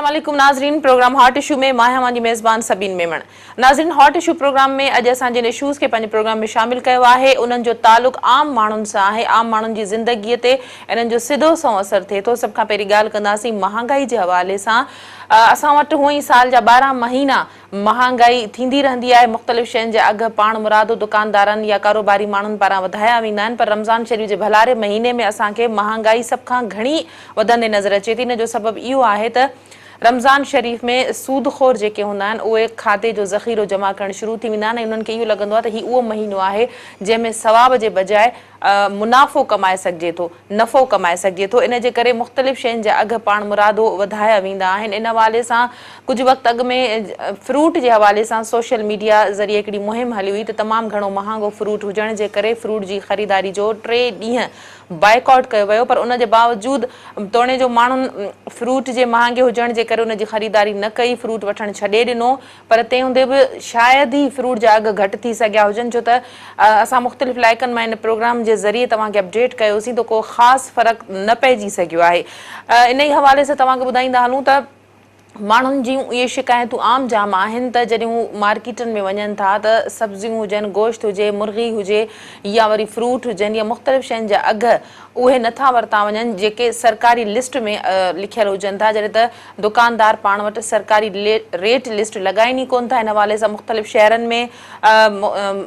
अस्सलाम वालेकुम नाज़रीन, प्रोग्राम हॉट इशू में मां हमारी मेज़बान सबीन मेमण। नाज़रीन, हॉट इशू प्रोग्राम में अॼु असां जिन इशूज़ के पंहिंजे प्रोग्राम में शामिल कयो आहे उन्हनि जो तालुक आम माण्हुनि सां आहे। आम माण्हुनि जी ज़िंदगीअ ते इन्हनि जो सिधो सो असर थिए थो। सभ खां पहिरीं ॻाल्हि कंदासीं महांगाई जे हवाले सां। असां वटि हूअं ई साल जा 12 महीना महांगाई थींदी रहंदी आहे। मुख़्तलिफ़ शयुनि जे अघ पाण मुरादो दुकानदारनि या कारोबारी माण्हुनि पारां वधाया वेंदा आहिनि, पर रमज़ान शरीफ़ जे भलारे महीने में असांखे महांगाई सभ खां घणी वधंदे नज़र अचे थी। इन जो सबबु इहो आहे त रमज़ान शरीफ़ में सूदखोर जेके हूंदा आहिनि उहे खाते जो ज़ख़ीरो जमा करणु शुरू थी वेंदा आहिनि ऐं उन्हनि खे इहो लॻंदो आहे त हीउ उहो महीनो आहे जंहिंमें सवाब जे बजाए मुनाफ़ो कमाए सघिजे थो, नफ़ो कमाए सघिजे थो। इन जे करे मुख़्तलिफ़ शयुनि जा अघ पाण मुरादो वधाया वेंदा आहिनि। इन हवाले सां कुझु वक़्तु अॻु में फ्रूट जे हवाले सां सोशल मीडिया ज़रिए हिकिड़ी मुहिम हली हुई त तमामु घणो महांगो फ्रूट हुजण जे करे फ्रूट जी ख़रीदारी जो 3 ॾींहं बाइकआउट कयो वियो, पर उन जे बावजूदि तोड़े जो माण्हुनि फ्रूट जे महांगे हुजण जे करे उन जी ख़रीदारी न कई, फ्रूट वठणु छॾे ॾिनो। पर तंहिं हूंदे बि शायदि ई फ्रूट जा अघ घटि थी सघिया हुजनि, छो त असां मुख़्तलिफ़ इलाइक़नि मां इन प्रोग्राम जे ज़रिए तव्हांखे अपडेट कयोसीं त को ख़ासि फ़र्क़ु न पइजी सघियो आहे। इन ई हवाले सां तव्हांखे ॿुधाईंदा हलूं त माण्हुनि जूं इहे शिकायतूं आम जाम आहिनि त जॾहिं हू मार्केटनि में वञनि था त सब्जियूं हुजनि, गोश्त हुजे, मुर्गी हुजे या वरी फ्रूट हुजनि या मुख़्तलिफ़ शयुनि जा अघ उहे नथा वरिता वञनि जेके सरकारी लिस्ट में लिखियल हुजनि था, जॾहिं त दुकानदार पाण वटि सरकारी रेट लिस्ट लॻाइनि ई कोन था। इन हवाले सां मुख़्तलिफ़ शहरनि में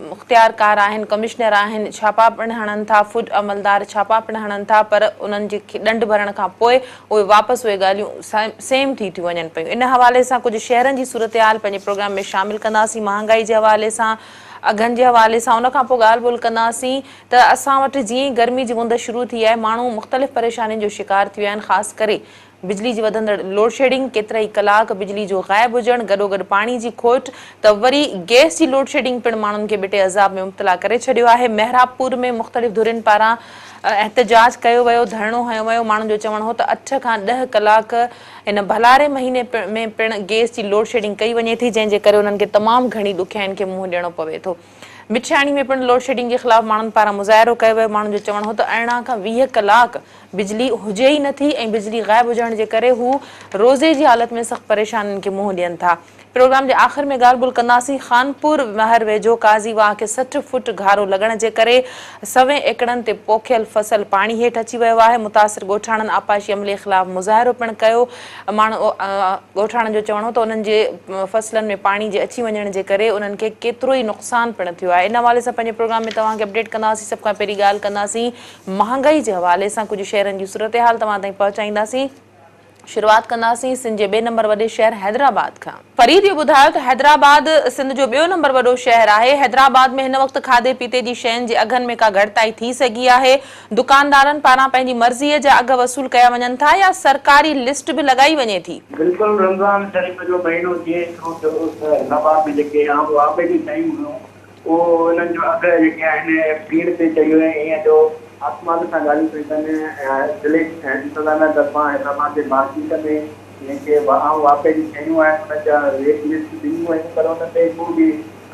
मुख़्तियारकार आहिनि, कमिश्नर आहिनि, छापा पिणु हणनि था, फूड अमलदार छापा पिणु हणनि था, पर उन्हनि जे ॾंड भरण खां पोइ उहे वापसि उहे ॻाल्हियूं सेम थी थियूं वञनि पियूं। इन हवाले सां कुझु शहरनि जी सूरत हाल पंहिंजे प्रोग्राम में शामिल कंदासीं, महांगाई जे हवाले सां, अघनि जे हवाले सां। उन खां पोइ ॻाल्हि ॿोल कंदासीं त असां वटि जीअं ई गर्मी जी मुंद शुरू थी आहे माण्हू मुख़्तलिफ़ परेशानियुनि जो शिकार थी विया आहिनि, ख़ासि करे बिजली जी वधंदड़ लोड शेडिंग, केतिरा ई कलाक बिजली जो ग़ाइबु हुजणु, गॾोगॾु पाणी जी खोट, त वरी गैस जी लोड शेडिंग पिणु माण्हुनि खे बेटे अज़ाब में मुब्तला करे छॾियो आहे। मेहराबपुर में मुख़्तलिफ़ धुरियुनि पारां एहतजाज कयो वियो, धरणो हयो वियो। माण्हुनि जो चवणु हो त 8 खां 10 कलाक इन भलारे महीने में पिणु गैस जी लोड शेडिंग कई वञे थी, जंहिंजे करे उन्हनि खे तमामु घणी ॾुखियाईनि खे मुंहुं ॾियणो पवे थो। मिठियाणी में पिणु लोड शेडिंग जे ख़िलाफ़ माण्हुनि पारां मुज़ाहिरो कयो वियो। माण्हुनि जो चवणु हो त 18 खां 20 कलाक बिजली हुजे ई नथी ऐं बिजली ग़ाइबु हुजण जे करे हू रोज़े जी हालत में सख़्तु परेशानियुनि खे मुंहुं ॾियनि था। प्रोग्राम जे आख़िर में ॻाल्हि ॿोल कंदासीं खानपुर महर वेझो काज़ीवाह खे 60 फुट घारो लॻण जे करे 100 एकड़नि ते पोखियल फसल पाणी हेठि अची वियो आहे। मुतासिर ॻोठाणनि आपाशी अमले ख़िलाफ़ मुज़ाहिरो पिणु कयो। माण्हू ॻोठाणनि जो चवणो त उन्हनि जे फसलनि में पाणी जे अची वञण जे करे उन्हनि खे केतिरो ई नुक़सानु पिणु थियो आहे। इन हवाले सां पंहिंजे प्रोग्राम में तव्हांखे अपडेट कंदासीं। सभ खां पहिरीं ॻाल्हि कंदासीं महांगाई जे हवाले सां, कुझु शहरनि जी सूरत हाल तव्हां ताईं पहुचाईंदासीं। शुरूआत कंदासीं सिंध जे 2 नंबर वॾे शहर हैदराबाद खां। फरीद इहो ॿुधायो त हैदराबाद सिंध जो 2 नंबर वॾो शहर आहे। हैदराबाद में हिन वक़्तु खाधे पीते जी शयुनि जे अघनि में का घटिताई थी सघी आहे? दुकानदारनि पारां पंहिंजी मर्ज़ीअ जा अघ वसूल कया वञनि था या सरकारी लिस्ट बि लॻाई वञे थी? बिल्कुलु रमज़ान शरीफ़ जो महीनो जीअं शुरू थियो त हैदराबाद में जेके आम वापे जी शयूं हुयूं उहो उन्हनि जो अघ जेके आहिनि भीड़ ते चई विया ईअं जो आसमान सां ॻाल्हियूं पियूं कनि। ज़िले इंतज़ामिया तरफ़ां हैदराबाद जे मार्केट में जेके आम वापे जी शयूं आहिनि उन्हनि जा रेट लिस्ट ॾिनियूं आहिनि, पर उन ते को बि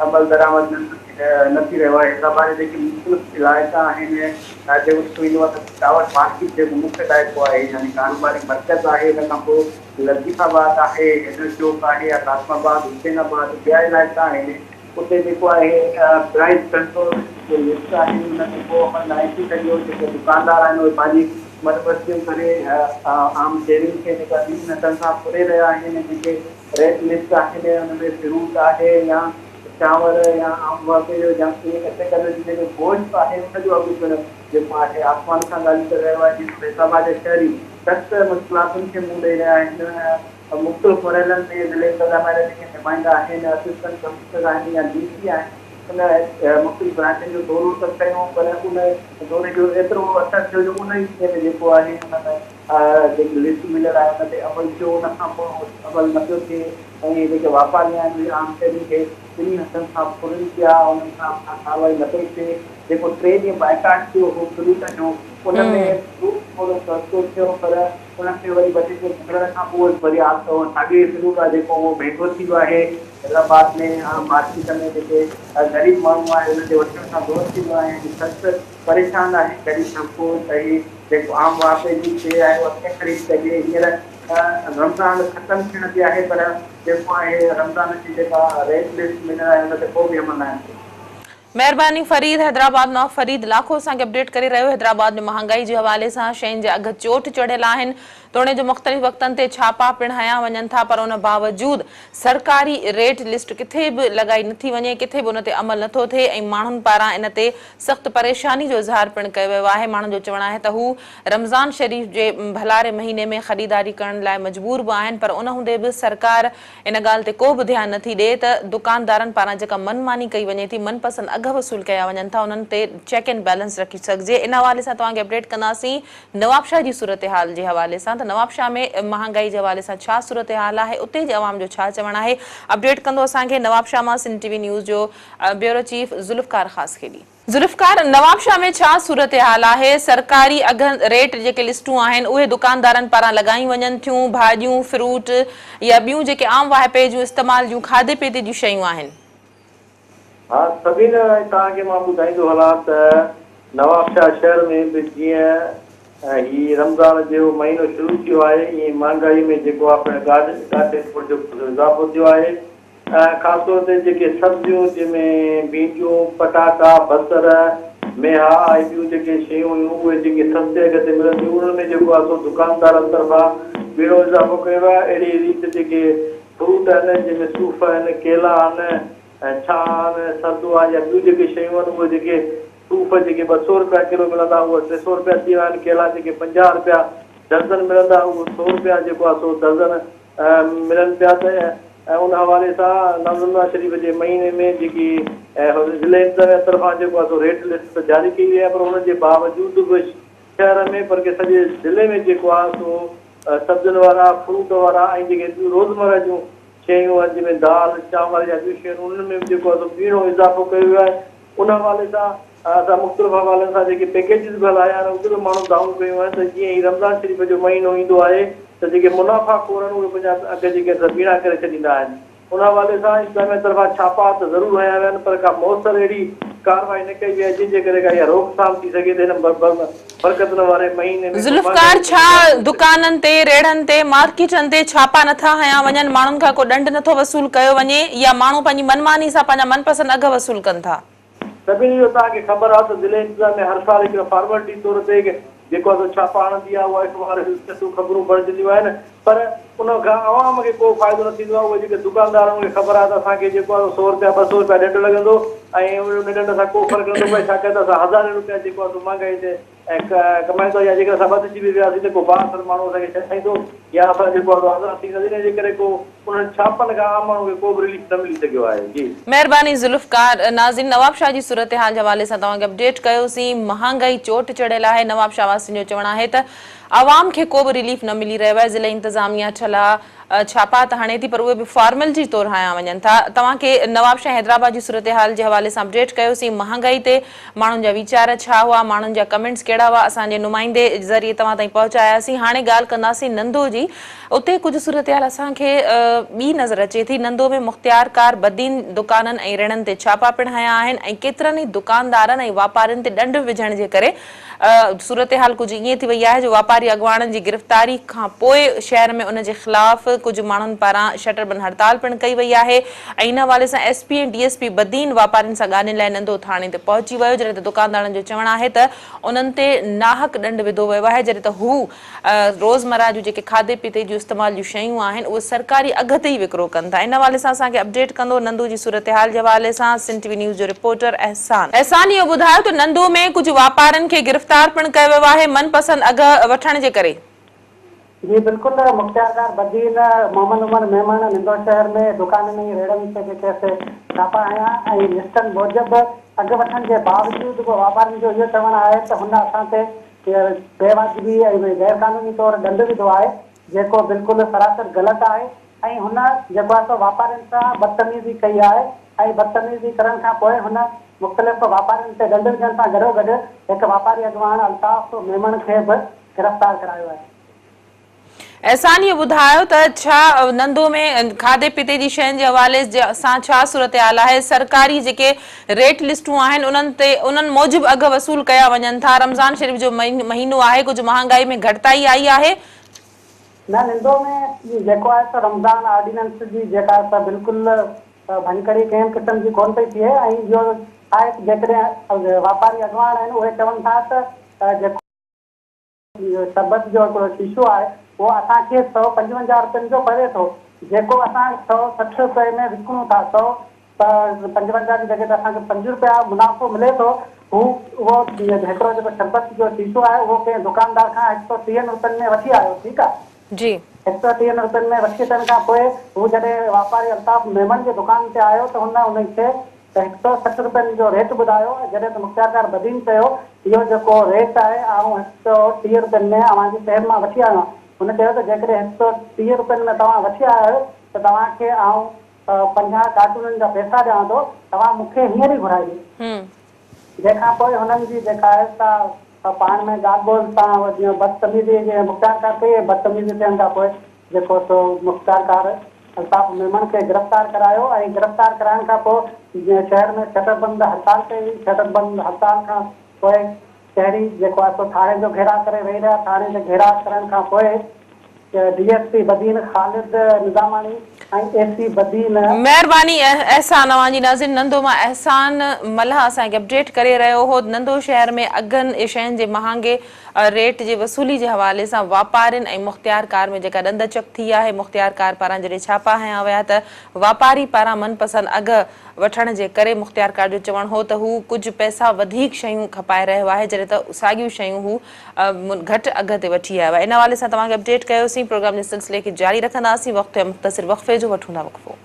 अमल दरामद न थी रहियो आहे। हैदराबाद जे जेके मुख़्तलिफ़ इलाइक़ा आहिनि जेको ॾिठो वेंदो आहे त टावर मार्केट जेको मुख्य इलाइक़ो आहे यानी कारोबारी मर्कज़ आहे, हिन खां पोइ लतीफ़ाबाद आहे, हैदर चौक आहे, कासमाबाद, हुसैनाबाद, ॿिया इलाइक़ा आहिनि। उते जेको आहे प्राइस कंट्रोल जो लिस्ट आहे उन ते को अमल न थी सघियो। जेके दुकानदार आहिनि उहे पंहिंजी मनपसंदि करे आम शहरियुनि खे जेका ॿी नसनि सां पुरे रहिया आहिनि। जेके रेट लिस्ट आहिनि हुन में फ्रूट आहे या चांवर या आम वापे जो या कटे कलर जी जेको गोश्त आहे उनजो अघु पिणु जेको आहे आसमान सां ॻाल्हि करे रहियो आहे। जिते हैदराबाद जा शहरी सख़्तु मुश्किलातुनि खे मुंहुं ॾेई रहिया आहिनि। मुख़्तलिफ़ मरहलनि में ज़िले इंतज़ामिया जा जेके नुमाइंदा आहिनि, असिस्टेंट कमिश्नर आहिनि या डीसी आहिनि, उन मुख़्तलिफ़ ब्रांचुनि जो दौरो त कयूं, पर उन दौरे जो एतिरो असरु थियो जो उन ई में जेको आहे हुन में जेकी लिस्ट मिलियल आहे उन ते अमल थियो। उन खां पोइ अमल न पियो थिए ऐं जेके वापारी आहिनि उहे आम शहरियुनि खे ॿिन्ही हथनि सां फुरनि पिया, उन्हनि खां कार्रवाई न पई थिए। जेको 3 ॾींहं बाइकाट थियो हो फ्रूट जो, उन में फ्रूट थोरो सस्तो थियो, पर उनखे वरी वधीक झगड़ण खां पोइ वरी साॻिए फ्रूट आहे जेको उहो महांगो थी वियो आहे। हैदराबाद में मार्केट में जेके ग़रीब माण्हू आहे उनजे वठण खां दूर थी वियो आहे, सख़्तु परेशान आहे ग़रीब तबिको। त जेको आम वापे जी शइ आहे उहा कीअं ख़रीद कजे? हींअर रमज़ान ख़तम थियण ते आहे, पर जेको आहे रमज़ान जी जेका रेट लिस्ट मिलियल आहे हुन ते को बि अमल न आहे। मेहरबानी फरीद हैदराबाद मां। फरीद लाखो असांखे अपडेट करे रहियो। हैदराबाद में महांगाई जे हवाले सां शयुनि जा अघ चोट चढ़ियल आहिनि। तोड़े जो मुख़्तलिफ़ वक़्तनि ते छापा पिण हया वञनि था, पर उन बावजूद सरकारी रेट लिस्ट किथे बि लॻाई नथी वञे, किथे बि उन ते अमल नथो थिए ऐं माण्हुनि पारां इन ते सख़्त परेशानी जो इज़हार पिण कयो वियो आहे। माण्हुनि जो चवणु आहे त हू रमज़ान शरीफ़ जे भलारे महीने में ख़रीदारी करण लाइ मजबूर बि आहिनि, पर उन हूंदे बि सरकार इन ॻाल्हि ते को बि ध्यानु नथी ॾिए त दुकानदारनि पारां जेका मनमानी कई वञे थी, मनपसंद अघ वसूल कया वञनि था, उन्हनि ते चेक एंड बैलेंस रखी सघिजे। इन हवाले सां तव्हांखे अपडेट कंदासीं नवाबशाह जी सूरत हाल जे हवाले सां। त नवाबशाह में महांगाई जे हवाले सां छा सूरत हाल आहे, उते जे अवाम जो छा चवणु आहे, अपडेट कंदो असांखे नवाबशाह मां सिंध टीवी न्यूज़ जो ब्यूरो चीफ ज़ुल्फ़कार ख़ासि खेड़ी। ज़ुल्फ़कार, नवाबशाह में छा सूरत हाल आहे? सरकारी अघ रेट जेके लिस्टूं आहिनि उहे दुकानदारनि पारां लॻाई वञनि थियूं, भाॼियूं फ्रूट या ॿियूं जेके आम वाहिपे जूं इस्तेमाल जूं खाधे पीते जूं शयूं आहिनि? हाँ, सभिनि तव्हांखे मां ॿुधाईंदो हलां त नवाबशाह शहर में बि जीअं ही रमज़ान जो महीनो शुरू थियो आहे, ईअं महांगाई में जेको आहे ॾाढे जो इज़ाफ़ो थियो आहे। ख़ासि तौर ते जेके सब्जियूं जंहिंमें भींडियूं, पटाटा, बसर, मेहा ऐं ॿियूं जेके शयूं हुयूं उहे जेके सस्ते अघ ते मिलंदियूं, उन्हनि में जेको आहे सो दुकानदारनि तरफ़ां ॿीणो इज़ाफ़ो कयो आहे। अहिड़ी रीति जेके फ्रूट आहिनि, जंहिंमें सूफ़ आहिनि, केला आहिनि, छान सरदो आहे या ॿियूं जेके शयूं आहिनि, उहे जेके सूफ़ जेके 200 रुपया किलो मिलंदा उहे 300 रुपया थी विया आहिनि। केला जेके 50 रुपया दर्जन मिलंदा उहे 100 रुपया जेको आहे सो दर्जन मिलनि पिया। त उन हवाले सां रमज़ान शरीफ़ जे महीने में जेकी ज़िले तरफ़ां जेको आहे सो रेट लिस्ट जारी कई वई आहे, पर हुन जे बावजूद बि शहर में पर सॼे ज़िले में जेको आहे सो सब्जियुनि वारा, फ्रूट वारा ऐं जेके रोज़मर्रा जूं शयूं आहिनि, जंहिंमें दाल चांवर या ॿियूं शयूं, उन्हनि में बि जेको आहे सो ॿीणो इज़ाफ़ो कयो वियो आहे। उन हवाले सां असां मुख़्तलिफ़ हवालनि सां जेके पैकेजिस बि हलाया आहिनि उहे बि माण्हू डाउन कयूं आहिनि। त जीअं ई रमज़ान शरीफ़ जो महीनो ईंदो आहे त जेके मुनाफ़ाख़ोर आहिनि उहे पंहिंजा अघ जेके ॿीणा करे छॾींदा आहिनि। उन हवाले सां इंतज़ामिया तरफ़ां छापा त ज़रूरु हया विया आहिनि, पर का मौसर अहिड़ी कार्रवाई न कई वई आहे जंहिंजे करे का इहा रोकथाम थी सघे त हिन बरकतनि वारे महीने में। ज़ुल्फ़कार, छा दुकाननि ते, रेड़नि ते, मार्केटनि ते छापा नथा हया वञनि, माण्हुनि खां को ॾंड नथो वसूल कयो वञे, या माण्हू पंहिंजी मनमानी सां पंहिंजा मनपसंद अघ वसूल कनि था? सभिनी जो तव्हांखे ख़बर आहे त ज़िले इंतज़ामिया हर साल हिकिड़ो फॉर्मेलिटी तौर ते जेको आहे छापा हणंदी आहे, उहा हिकु ख़बरूं बणजंदियूं आहिनि, पर उन खां अवाम खे को फ़ाइदो न थींदो आहे। उहे जेके दुकानदार आहिनि उनखे ख़बर आहे त असांखे जेको आहे 100 रुपया 200 रुपया ॾंढ लॻंदो ऐं उन ॾंढ सां को फ़र्क़ु नथो पए, छाकाणि त असां 1000 रुपया जेको आहे महांगाई ते कमाईंदो, या जेकर असां बदिजी बि वियासीं त को 72 माण्हू असांखे चढ़ाईंदो, या असां जेको आहे हज़ार थींदासीं। इन जे करे को उन्हनि छापनि खां आम माण्हू खे को बि रिलीफ न मिली सघियो आहे। जी मेहरबानी ज़ुल्फ़कार। नाज़रीन, नवाबशाह जी सूरत हाल जे हवाले सां तव्हांखे अपडेट कयोसीं। महांगाई चोट चढ़ियल आहे। नवाबशाह वासियुनि जो चवणु आहे त आवाम खे को बि रिलीफ न मिली रहियो आहे। ज़िले इंतज़ामिया छला छापा त हणे थी, पर उहे बि फॉर्मेलिटी तौर हया वञनि था। तव्हांखे नवाबशाह हैदराबाद जी सूरत हाल जे हवाले सां अपडेट कयोसीं। महांगाई ते माण्हुनि जा वीचार छा हुआ, माण्हुनि जा कमेंट्स कहिड़ा हुआ, असांजे नुमाइंदे ज़रिए तव्हां ताईं पहुचायासीं। हाणे ॻाल्हि कंदासीं नंदो जी। उते कुझु सूरत हाल असांखे ॿी नज़र अचे थी। नंदो में मुख़्तियारकार बदीन दुकाननि ऐं रेड़नि ते छापा पिण हया आहिनि ऐं केतिरनि ई दुकानदारनि ऐं वापारियुनि ते ॾंड विझण जे करे सूरत हाल कुझु ईअं थी वई आहे जो वापारी अॻवाननि जी गिरफ़्तारी खां पोइ शहर में उन जे ख़िलाफ़ कुझु माण्हुनि पारां शटर बंदि हड़ताल पिण कई वई आहे। ऐं इन हवाले सां एसपी ऐं डीएसपी बदीन वापारियुनि सां ॻाल्हाइण लाइ नंदो थाणे ते पहुची वियो, जॾहिं त दुकानदारनि जो चवणु आहे त उन्हनि ते नाहक ॾंड विधो वियो आहे, जॾहिं त हू रोज़मर्रा जूं जेके खाधे पीते जूं इस्तेमाल जूं शयूं आहिनि उहे सरकारी अघ ते ई विकिरो कनि था। इन हवाले सां असांखे अपडेट कंदो नंदो जी सूरत हाल जे हवाले सां सिंध टीवी न्यूज़ जो रिपोर्टर एहसान। एहसान, इहो ॿुधायो त नंदो में कुझु वापारियुनि खे गिरफ़्तार पिण कयो वियो आहे मनपसंद अघ वठण जे करे? जी बिल्कुल, मुख्तियारकार बदीन मोहम्मद उमर मेमन नंदो शहर में दुकाननि ऐं रेड़नि ते जेके छापा हया ऐं लिस्टनि मूजिबि अघु वठण जे बावजूदि बि वापारियुनि जो इहो चवणु आहे त हुन असां ते बेवाजिबी ऐं गैर क़ानूनी तौरु ॾंड विधो आहे, जेको बिल्कुलु सरासर ग़लति आहे। ऐं हुन जेको आहे सो वापारियुनि सां बदतमीज़ी कई आहे ऐं बदतमीज़ी करण खां पोइ हुन मुख़्तलिफ़ वापारियुनि ते ॾंड विझण सां गॾोगॾु हिकु वापारी अॻवान अल्ताफ़ मेमन खे बि गिरफ़्तार करायो आहे। एहसान, इहो ॿुधायो त छा नंदो में खाधे पीते जी शयुनि जे हवाले सां छा सूरत हाल आहे? सरकारी जेके रेट लिस्टूं आहिनि उन्हनि मूजिबि अघ वसूल कया वञनि था? रमज़ान शरीफ़ जो महीनो आहे, कुझु महांगाई में घटिताई आई आहे? न निंदो में जेको आहे त रमज़ान ऑर्डिनेंस जी जेका आहे बिल्कुलु भंकड़ी कंहिं क़िस्म जी कोन पई थिए ऐं इहो आहे जेकॾहिं वापारी अॻवान आहिनि उहे चवनि था त जेको शरबत जो हिकिड़ो शीशो आहे उहो असांखे 155 रुपयनि जो पवे थो, जेको असां 160 रुपए में विकिणूं था 155 जी जॻह ते असांखे 5 रुपया मुनाफ़ो मिले थो। उहो हिकिड़ो जेको शरबत जो शीशो आहे उहो कंहिं दुकानदार खां 130 रुपयनि में वठी आयो, ठीकु आहे जी 130 रुपयनि में वठी अचण खां पोइ हू जॾहिं वापारी अल्ताफ़ मेमन जे दुकान ते आयो त हुनखे 160 रुपयनि जो रेट ॿुधायो, जॾहिं त मुख़्तियारकार बदीन चयो इहो जेको रेट आहे ऐं 130 रुपयनि में अव्हांजी शहर मां वठी आयो। हुन चयो त जेकॾहिं 130 रुपयनि में तव्हां वठी आया आहियो त तव्हांखे 50 कार्टूननि जा पैसा ॾियां थो, तव्हां मूंखे हींअर ई घुराइजो। जंहिंखां पोइ हुननि जी जेका आहे सा पाण में ॻाल्हि ॿोल सां जीअं बदतमीज़ी जे मुख़्तियारकार कई, बदतमीज़ी थियण खां पोइ जेको सो मुख़्तियारकार अल्ताफ़ मेमन खे गिरफ़्तार करायो ऐं गिरफ़्तार कराइण खां पोइ जीअं शहर में शटरबंद हड़ताल कई। शटरबंद हड़ताल खां पोइ शहरी जेको आहे सो थाणे जो घेरा करे वेही रहिया। थाणे जो घेरा करण खां पोइ DSP बदीन ख़ालिद निज़ामानी ऐं AC बदीन महिरबानी एहसान अवांजी नाज़रीन नंदो मां एहसान मल्हा असांखे अपडेट करे रहियो हो। नंदो शहर में अघनि शयुनि जे महांगे रेट जे वसूली जे हवाले सां वापारियुनि ऐं मुख़्तियारकार में जेका ॾंदचक थी आहे, मुख़्तियारकार पारां जॾहिं छापा हया विया त वापारी पारां मनपसंद अघ वठण जे करे मुख़्तियारकार जो चवणु हो त हू कुझु पैसा वधीक शयूं खपाए रहियो आहे, जॾहिं त साॻियूं शयूं हू घटि अघ ते वठी आयो आहे। इन हवाले सां तव्हांखे अपडेट कयोसीं। प्रोग्राम जे सिलसिले खे जारी रखंदासीं। वक़्तु मुख़्तसिर वक़फ़े जो वठूं था वक़फ़ो।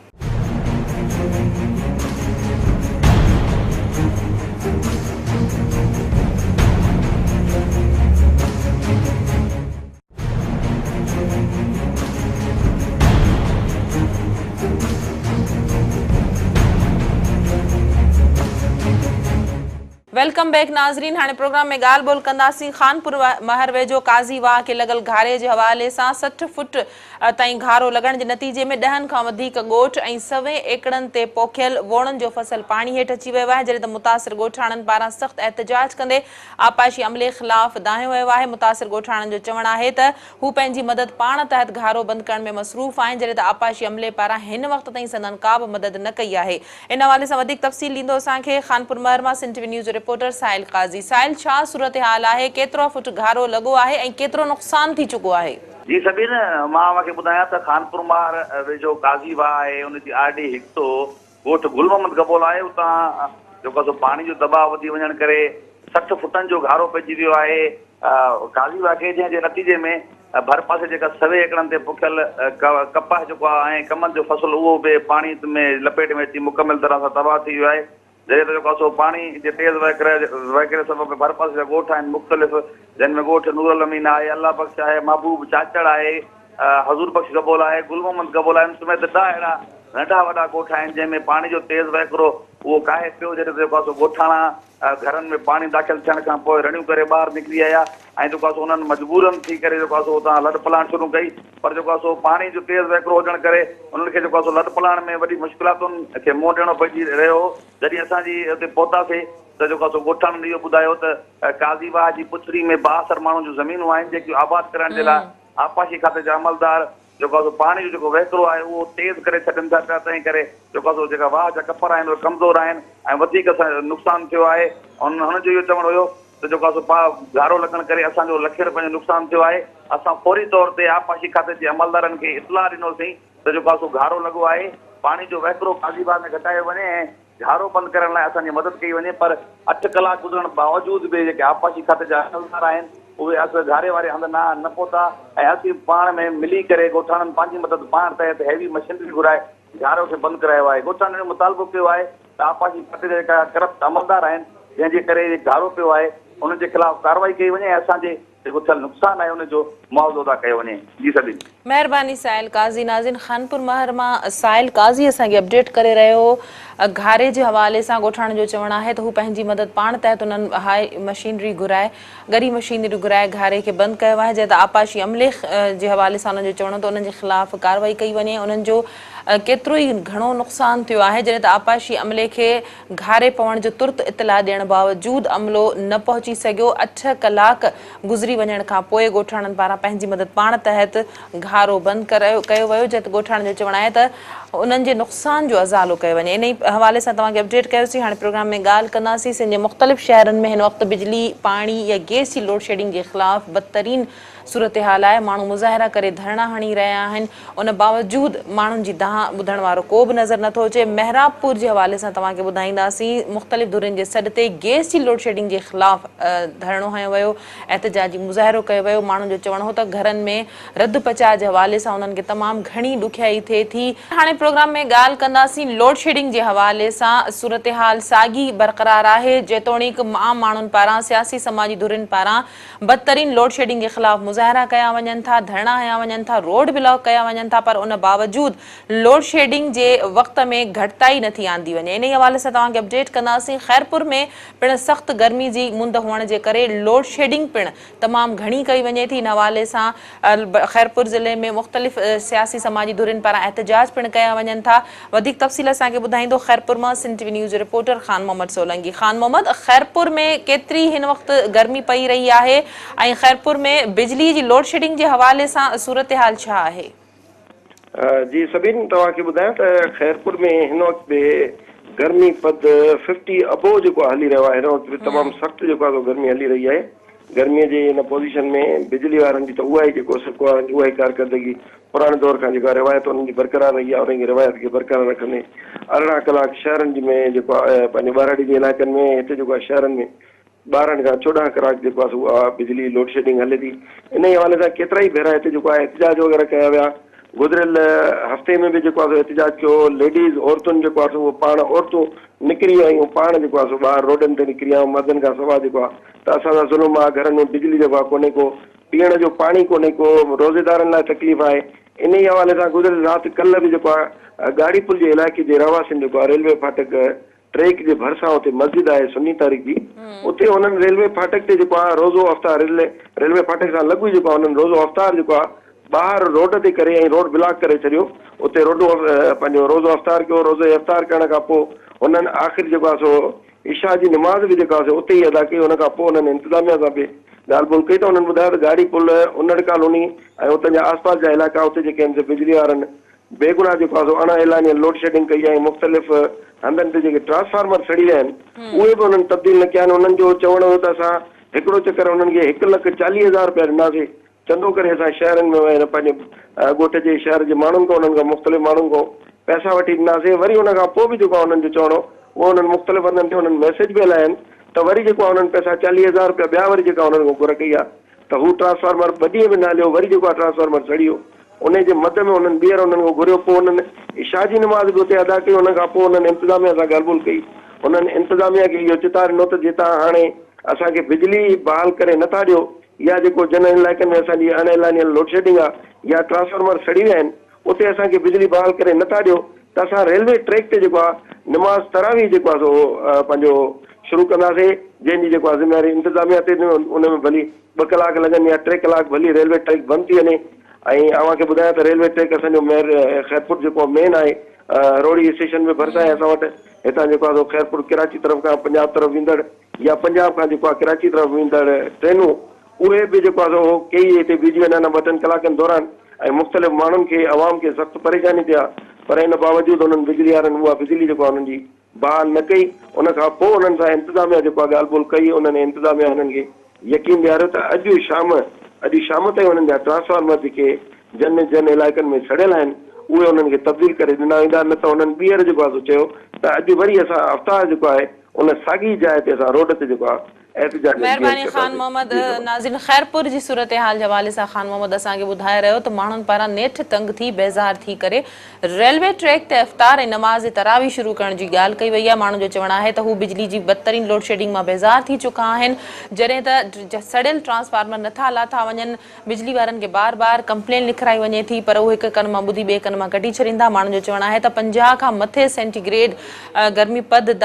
वेलकम बैक नाज़रीन। हाणे प्रोग्राम में ॻाल्हि ॿोल कंदासीं खानपुर महर वेझो काज़ी वाह खे लॻल घारे जे हवाले सां 60 फुट ताईं घारो लॻण जे नतीजे में 10 खां वधीक ॻोठ ऐं 100 एकड़नि ते पोखियल वोणनि जो फसल पाणी हेठि अची वियो आहे, जॾहिं त मुतासिर ॻोठाणनि पारां सख़्त एहतजाज कंदे आपाशी अमले ख़िलाफ़ दाहियो वियो आहे। मुतासिर ॻोठाणनि जो चवणु आहे त हू पंहिंजी मदद पाण तहत घारो बंदि करण में मसरूफ़ आहिनि, जॾहिं त आपाशी अमले पारां हिन वक़्त ताईं संदन का बि मदद न कई आहे। इन हवाले सां वधीक तफ़सील ॾींदो असांखे खानपुर महर मां सिंध टीवी न्यूज़ रिपोर्टर साहिल काज़ी। साहिल, छा सूरत हाल आहे, केतिरो फुट घारो लॻो आहे ऐं केतिरो नुक़सान थी चुको आहे? जी सभी मां मूंखे ॿुधायां त खानपुर महर वेझो काज़ी वाह आहे, उनजी RD हिकु ॻोठ गुल मोहम्मद गबोल आहे। उतां जेको सो पाणी जो दबाव वधी वञण करे 60 फुटनि जो घारो पइजी वियो आहे काज़ी वाह खे, जंहिंजे नतीजे में भर पासे जेका 100 एकड़नि ते पोखियल कपास जेको आहे ऐं कमनि जो फसल उहो बि पाणी में लपेट में अची मुकमल तरह सां तबाह थी वियो आहे। जॾहिं त जेको आहे सो पाणी जे तेज़ वहकिरे सबबु भर पासे जा ॻोठ आहिनि मुख़्तलिफ़, जिन में ॻोठ नूरुल अमीन आहे, अल्लाह बख़्श आहे, महबूब चाचड़ आहे, हज़ूर बख़्श गबोल आहे, गुल मोहम्मद गबोल आहिनि समेत 10 अहिड़ा नंढा वॾा ॻोठ आहिनि जंहिंमें पाणी जो तेज़ वहकिरो उहो काहे पियो। जॾहिं जेको आहे सो ॻोठाणा घरनि में पाणी दाख़िल थियण खां पोइ रड़ियूं करे ॿाहिरि निकिरी आया ऐं जेको आहे सो उन्हनि मजबूरनि थी करे जेको आहे सो उतां लॾ पलाण शुरू कई, पर जेको आहे सो पाणी जो तेज़ वहकिरो हुजण करे उन्हनि खे जेको आहे सो लॾ पलाण में वॾी मुश्किलातुनि खे मुंहुं ॾियणो पइजी रहियो हो। जॾहिं असांजी हुते पहुतासीं त जेको आहे सो ॻोठाणनि इहो ॿुधायो त काज़ी वाह जी पुछड़ी में 72 माण्हुनि जूं ज़मीनूं आहिनि जेकियूं आबाद करण जे लाइ आपाशी खाते जा अमलदार जेको आहे सो पाणी जो जेको वहकिरो आहे उहो तेज़ करे छॾनि था पिया, तंहिं करे जेको आहे सो जेका वाह जा कपर आहिनि उहे कमज़ोर आहिनि ऐं वधीक नुक़सानु थियो आहे। हुनजो इहो चवणु हुयो त जेको आहे सो घारो लॻण करे असांजो लखे रुपए जो नुक़सानु थियो आहे। असां फौरी तौर ते आपाशी खाते जे अमलदारनि खे इतलाह ॾिनोसीं त जेको आहे सो घारो लॻो आहे, पाणी जो वहकिरो काज़ी वाह में घटायो वञे ऐं घारो बंदि करण लाइ असांजी मदद कई वञे, पर 8 कलाक गुज़रण बावजूद बि जेके आपाशी खाते जा अमलदार आहिनि उहे असां घारे वारे हंधि न पहुता ऐं असीं पाण में मिली करे ॻोठाणनि पंहिंजी मदद पाण तहत हैवी मशीनरी घुराए घारो खे बंदि करायो आहे। ॻोठाणनि जो मुतालबो कयो आहे त आपाशी खाते जा जेका करप्ट अमलदार आहिनि जंहिंजे करे घारो पियो आहे उन्हनि जे ख़िलाफ़ कार्रवाई कई वञे ऐं असांजे जेको थियल नुक़सानु आहे उनजो मुआवज़ो अदा कयो वञे। जी सभी महिरबानी साहिल काज़ी। नाज़रीन, खानपुर महर मां साहिल काज़ी असांखे अपडेट करे रहियो। घारे जे हवाले सां ॻोठाण जो चवणु आहे त हू पंहिंजी मदद पाण तहत उन्हनि हाई मशीनरी घुराए गरी मशीनरी घुराए घारे खे बंदि कयो आहे, जंहिं त आपाशी अमले जे हवाले सां उन्हनि जो चवणो त उन्हनि जे ख़िलाफ़ कार्रवाई कई वञे। उन्हनि जो केतिरो ई घणो नुक़सानु थियो आहे जॾहिं त आपाशी अमले खे घारे पवण जो तुर्त इतला ॾियण बावजूद अमलो न पहुची सघियो। 8 कलाक गुज़री वञण खां पोइ ॻोठाणनि पारां पंहिंजी मदद पाण तहत घारो बंदि कयो वियो जंहिं ते ॻोठाणनि जो चवणु आहे त उन्हनि जे नुक़सान जो अज़ालो कयो वञे। इन ई हवाले सां तव्हांखे अपडेट कयोसीं। हाणे प्रोग्राम में ॻाल्हि कंदासीं सिंध जे मुख़्तलिफ़ शहरनि में हिन वक़्तु बिजली पाणी या गैस जी लोड शेडिंग जे ख़िलाफ़ बदतरीन सूरत हाल आहे। माण्हू मुज़ाहिरा करे धरना हणी रहिया आहिनि। उन बावजूद माण्हुनि जी दाह ॿुधण वारो को बि नज़र नथो अचे। मेहराबपुर जे हवाले सां तव्हांखे ॿुधाईंदासीं। मुख़्तलिफ़ धुरियुनि जे सॾ ते गैस जी लोड शेडिंग जे ख़िलाफ़ धरणो हयो वियो, एहतिजाजी मुज़ाहिरो कयो वियो। माण्हुनि जो चवणु हो त घरनि में रद पचाए जे हवाले सां उन्हनि खे तमामु घणी ॾुखियाई थिए थी। हाणे प्रोग्राम में ॻाल्हि कंदासीं लोड शेडिंग जे हवाले सां। सूरत हाल साॻी बरक़रार आहे जेतोणीकि आम माण्हुनि पारां सियासी समाजी धुरियुनि पारां बदतरीन लोड शेडिंग जे ख़िलाफ़ मुज़ाहिरा कया वञनि था, धरना हया वञनि था, रोड ब्लॉक कया वञनि था, पर उन बावजूद लोड शेडिंग जे वक़्त में घटिताई नथी आंदी वञे। इन ई हवाले सां तव्हांखे अपडेट कंदासीं। ख़ैरपुर में पिणु सख़्त गर्मी जी मुंद हुअण जे करे लोड शेडिंग पिणु तमामु घणी कई वञे थी। इन हवाले सां ख़ैरपुर ज़िले में मुख़्तलिफ़ सियासी समाजी धुरियुनि पारां एहतिजाज पिणु कया वञनि था। वधीक तफ़सील असांखे ॿुधाईंदो ख़ैरपुर मां Sindh TV news reporter Khan Mohammad Solanki. Khan Mohammad, Khairpur में केतिरी हिन वक़्तु गर्मी पई रही आहे ऐं ख़ैरपुर में बिजली जी लोड शेडिंग जे हवाले सां सूरत हाल छा आहे? जी सभिन तव्हांखे ॿुधायां त ख़ैरपुर में हिन वक़्तु गर्मी पद 50 अबो जेको हली रहियो आहे। हिन वक़्तु तमामु सख़्तु जेको आहे गर्मी हली रही आहे। गर्मीअ जे हिन पोज़ीशन में बिजली वारनि जी त उहा ई जेको सिको वारनि जी उहा ई कारकर्दगी पुराणे दौर खां जेका रिवायत उन्हनि जी बरक़रार रही आहे उन रिवायत खे बरक़रार रखंदे 18 कलाक शहरनि में जेको आहे पंहिंजे ॿारहड़ी जे इलाइक़नि में हिते जेको आहे शहरनि में 12 खां 14 कलाक जेको आहे उहा बिजली लोड शेडिंग हले थी। इन ई हवाले सां केतिरा ई भेरा हिते जेको आहे एहतिजाज वग़ैरह कया विया। गुज़िरियल हफ़्ते में बि जेको आहे एहतिजाज कयो। लेडीज़ औरतुनि जेको आहे उहो पाण औरतूं निकिरी आयूं, पाण जेको आहे ॿाहिरि रोडनि ते निकिरी आयूं। मर्दनि खां सवाइ जेको आहे त असांजा ज़ुल्म आहे। घरनि में बिजली जेको आहे कोन्हे को, पीअण जो पाणी कोन्हे को, रोज़ेदारनि लाइ तकलीफ़ आहे। इन ई हवाले सां गुज़िरियल राति कल्ह बि जेको आहे गाड़ीपुल जे इलाइक़े जे रहवासियुनि जेको आहे रेलवे फाटक ट्रेक जे भरिसां उते मस्जिद आहे सुन्नी तारीख़ जी, उते हुननि रेलवे फाटक ते जेको आहे रोज़ो अफ़्तार रेलवे फाटक सां लॻू जेको आहे हुननि रोज़ो अफ़्तार जेको आहे ॿाहिरि रोड ते करे ऐं रोड ब्लॉक करे छॾियो। उते रोडो पंहिंजो रोज़ो अफ़्तार कयो। रोज़ो अफ़्तार करण खां पोइ हुननि आख़िर जेको आहे सो इशा जी नमाज़ बि जेका आहे उते ई अदा कई। हुन खां पोइ हुननि इंतिज़ामिया सां बि ॻाल्हि ॿोल कई त हुननि ॿुधायो त गाड़ी पुल उनड़ कॉलोनी ऐं उतां जा आसपास जा इलाइक़ा उते जेके आहिनि बिजली वारनि बेगुनाह जेको आहे अण ऐलानी लोड शेडिंग कई ऐं मुख़्तलिफ़ हंधनि ते जेके ट्रांसफार्मर सड़ी विया आहिनि उहे बि हुननि तब्दील न कया आहिनि। हुननि जो चवणो हो त असां हिकिड़ो चकर हुननि खे 1,40,000 रुपया ॾिनासीं चंदो करे असां शहरनि में पंहिंजे ॻोठ जे शहर जे माण्हुनि खां हुननि खां मुख़्तलिफ़ माण्हुनि खां पैसा वठी ॾिनासीं। वरी हुन खां पोइ बि जेको आहे हुननि जो चवणो उहो हुननि मुख़्तलिफ़ हंधनि ते हुननि मैसेज बि हलाया आहिनि त वरी जेको आहे हुननि पैसा 40,000 रुपया ॿिया वरी जेका हुननि खां घुर कई आहे त हू ट्रांसफार्मर ॿ ॾींहं बि न हलियो। वरी जेको आहे ट्रांसफार्मर सड़ी वियो। उन जे मद में हुननि ॿीहर हुननि खां घुरियो। पोइ हुननि इशा जी नमाज़ बि उते अदा कई। हुन खां पोइ हुननि इंतिज़ामिया सां ॻाल्हि ॿोल कई। हुननि इंतिज़ामिया खे इहो चितारिनो त जे तव्हां हाणे असांखे बिजली बहाल करे नथा ॾियो या जेको जन इलाइक़नि में असांजी अण ऐलानियल लोड शेडिंग आहे या ट्रांसफार्मर सड़ी विया आहिनि उते असांखे बिजली बहाल करे नथा ॾियो त असां रेलवे ट्रैक ते जेको आहे नमाज़ तरावी जेको आहे सो पंहिंजो शुरू कंदासीं, जंहिंजी जेको आहे ज़िम्मेवारी इंतिज़ामिया ते उन में भली 2 कलाक लॻनि या 3 कलाक भली रेलवे ट्रैक बंदि थी वञे। ऐं अव्हांखे ॿुधायां त रेलवे ट्रैक असांजो ख़ैरपुर जेको मेन आहे रोड़ी स्टेशन में भरिसां आहे असां वटि। हितां जेको आहे ख़ैरपुर कराची तरफ़ खां पंजाब तरफ़ ईंदड़ या पंजाब खां जेको आहे कराची तरफ़ ईंदड़ ट्रेनूं उहे बि जेको आहे सो कई हिते बीठी वञनि 2-3 कलाकनि दौरान ऐं मुख़्तलिफ़ माण्हुनि खे आवाम खे सख़्तु परेशानी थिया। पर हिन बावजूदि हुननि बिजली वारनि उहा बिजली जेको आहे हुननि जी बहाल न कई। उन खां पोइ हुननि सां इंतिज़ामिया जेको आहे ॻाल्हि ॿोल कई। उन्हनि इंतिज़ामिया हुननि खे यकीन ॾियारियो त अॼु शाम ताईं हुननि जा ट्रांसफार्मर जेके जन इलाइक़नि में सड़ियल आहिनि उहे हुननि खे तब्दील करे ॾिना वेंदा। न त हुननि ॿीहर जेको आहे चयो त अॼु वरी असां अफ़्तार जेको आहे उन साॻी जाइ ते असां रोड ते जेको आहे महिरबानी ख़ान मोहम्मद। नाज़रीन, ख़ैरपुर जी सूरत हाल जे हवाले सां ख़ान मोहम्मद असांखे ॿुधाए रहियो त माण्हुनि पारां नेठि तंग थी बेज़ार थी करे रेलवे ट्रैक ते अफ़्तार ऐं नमाज़ तरावी शुरू करण जी ॻाल्हि कई वई आहे। माण्हुनि जो चवणु आहे त हू बिजली जी बदतरीन लोड शेडिंग मां बेज़ार थी चुका आहिनि। जॾहिं त सड़ियल ट्रांसफार्मर नथा लाथा वञनि, बिजली वारनि खे बार बार कंप्लेन लिखाई वञे थी पर उहे हिकु कन मां ॿुधी ॿिए कन मां कढी छॾींदा। माण्हुनि जो चवणु आहे त 50 खां मथे सेंटीग्रेड गर्मी पद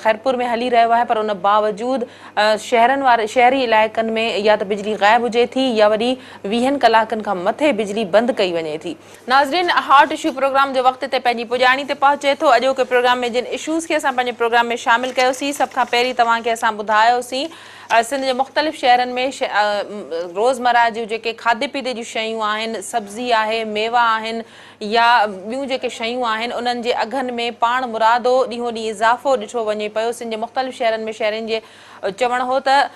ख़ैरपुर में हली रहियो आहे पर उन बावजूद शहरी इलाइक़नि में या त बिजली ग़ाइब हुजे थी या वरी 20 कलाकनि खां मथे बिजली बंदि कई वञे थी। नाज़रीन, हॉट इशू प्रोग्राम जो वक़्त ते पंहिंजी पुॼाणी ते पहुचे थो। अॼोके प्रोग्राम में जिन इशूज़ खे असां पंहिंजे प्रोग्राम में शामिल कयोसीं, सभ खां पहिरीं तव्हांखे असां ॿुधायोसीं सिंध जे मुख़्तलिफ़ शहरनि में रोज़मर्रा जूं जेके खाधे पीते जूं शयूं आहिनि, सब्ज़ी आहे, मेवा आहिनि या ॿियूं जेके शयूं आहिनि, उन्हनि जे अघनि में पाण मुरादो ॾींहों ॾींहुं इज़ाफ़ो ॾिठो वञे पियो। सिंध जे मुख़्तलिफ़ शहरनि में शहरनि जे चवण हो त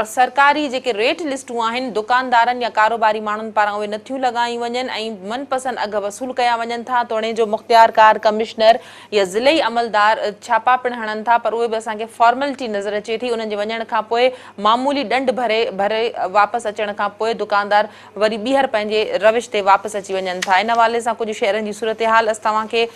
सरकारी जेके रेट लिस्टूं आहिनि दुकानदारनि या कारोबारी माण्हुनि पारां उहे नथियूं लॻायूं वञनि ऐं मनपसंदि अघ वसूल कया वञनि था। तोणे जो मुख़्तियारकार कमिश्नर या ज़िले अमलदार छापा पिणु हणनि था, पर उहे बि असांखे फॉर्मेलिटी नज़र अचे थी। उन्हनि जे वञण खां पोइ मामूली ॾंड भरे वापसि अचण खां पोइ दुकानदार वरी ॿीहर पंहिंजे रविश ते वापसि अची वञनि था। इन हवाले सां कुझु शहरनि जी सूरत हाल असां तव्हांखे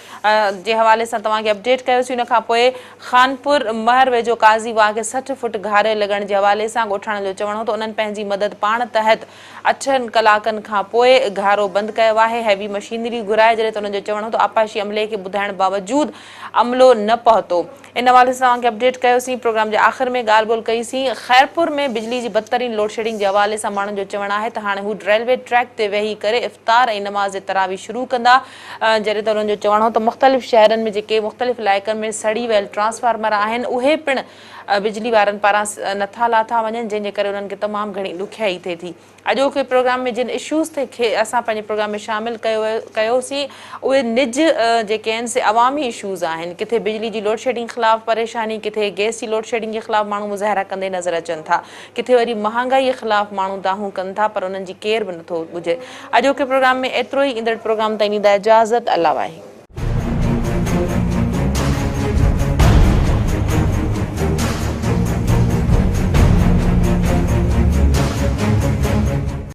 जे हवाले सां तव्हांखे अपडेट कयोसीं। उन खां पोइ खानपुर महर वेझो काज़ी वाह खे 60 फुट घारे लॻण जे हवाले सां ॻोठाणनि जो चवणो त उन्हनि पंहिंजी मदद पाण तहत 8 कलाकनि खां पोइ घारो बंदि कयो आहे। हैवी मशीनरी घुराए जॾहिं त उन्हनि जो चवणो त आपाशी अमले खे ॿुधाइण बावजूदि अमलो न पहुतो। इन हवाले सां तव्हांखे अपडेट कयोसीं। प्रोग्राम जे आख़िर में ॻाल्हि ॿोल कईसीं ख़ैरपुर में बिजली जी बदतरीन लोड शेडिंग जे हवाले सां माण्हुनि जो चवणु आहे त हाणे हू रेलवे ट्रैक ते वेही करे इफ़्तार ऐं नमाज़ तरावी शुरू कंदा, जॾहिं त उन्हनि जो चवणो त मुख़्तलिफ़ शहरनि में जेके मुख़्तलिफ़ इलाइक़नि में सड़ी वियल ट्रांसफार्मर आहिनि उहे पिणु बिजली वारनि पारां नथा लाथा वञनि, जंहिंजे करे उन्हनि खे तमामु घणी ॾुखियाई थिए थी। अॼोके प्रोग्राम में जिन इशूज़ ते खे असां पंहिंजे प्रोग्राम में शामिल कयोसीं उहे निज जेके आहिनि से अवामी इशूज़ आहिनि। किथे बिजली जी लोड शेडिंग ख़िलाफ़ु परेशानी, किथे गैस जी लोड शेडिंग जे ख़िलाफ़ु माण्हू मुज़ाहिरा कंदे नज़र अचनि था, किथे वरी महांगाईअ ख़िलाफ़ु माण्हू दाहूं कनि था, पर उन्हनि जी केर बि नथो ॿुधे। अॼोके प्रोग्राम में एतिरो ई। ईंदड़ प्रोग्राम ताईं ॾींदा इजाज़त। अल्लाह वाहे।